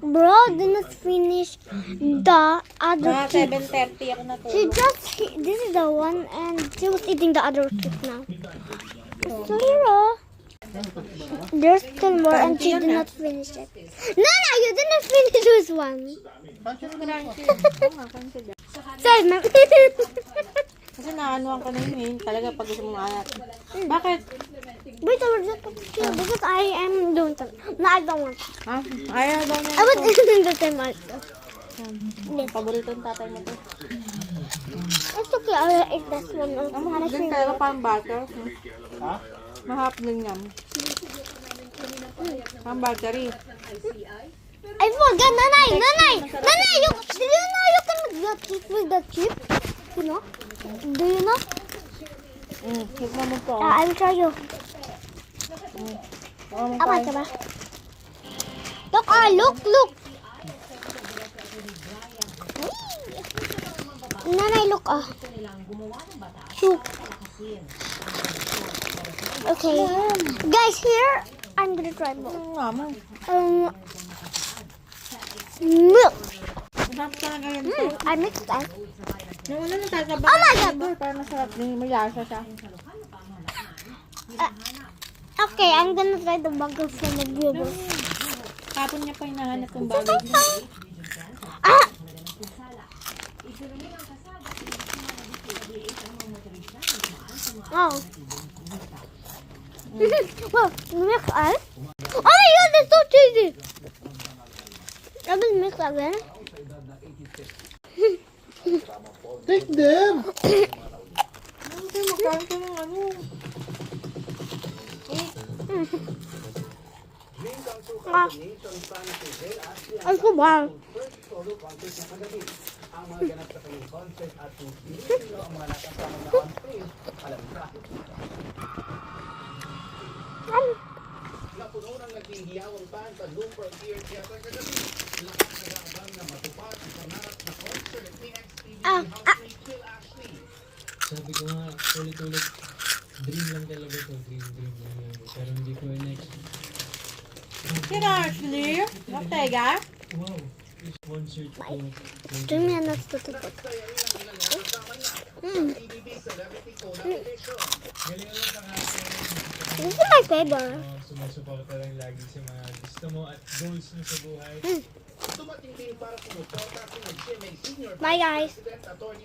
Bro, did not finish the other Mga cake. 7:30 ako natulog. This is the one, and she was eating the other cake now. So here, oh. There's still more, and she did not finish it. Nana, you did not finish this one. Sorry, ma'am. Kasi naanuan ko na yun talaga pag gusto mo maalat. Bakit? Wait, I was just because I am doing something. No, I don't want. Ha? Ayaw daw niya. I was eating the same also. Paborito ng tatay mo to. It's okay, I will eat this one. Ang mahal din talaga parang butter. Ha? Mahap din yan. Ang buttery. I forgot, Nanay, you do you know you can make the cake with the chip? You know? Do you know? Hikma mo po. I will try you. Apa coba? Look, look. Nanay, look, Shoot. Okay. Guys, here, I'm gonna try more. Milk. Masarap talaga yan. I mixed that. Yung una natataba. Oh my God. Parang masarap din. May lasa siya. Okay, I'm gonna try the burger from the burger. Kapon niya pa hinahanap yung bagay niya. Ah! Oh. Wow, milk ice? Oh my god, that's so cheesy! I will mix again. Take them! Hindi, magkain ka ng ano. Ah. Ay, ko ba? Ang mga ganap sa kanyang concert at kung sino ang mga nakasama na on stage, alam mo na. Napuno ng naghihiyawang band sa Bloomberg Theater Theater kagabi. Lakas nag-aabang na matupad ang pangarap na concert ni XTV housemate Phil Ashley. Sabi ko nga, ulit-ulit, dream lang talaga to, dream lang yan. Pero hindi ko in-expect. Sino Ashley? Ortega? Wow, sponsored ko. Do me not to put. This is my favorite. Sumusuporta lang lagi sa mga gusto mo at goals mo sa buhay. Dumating din para sumuporta si Jimmy Senior Bye guys. President Atty.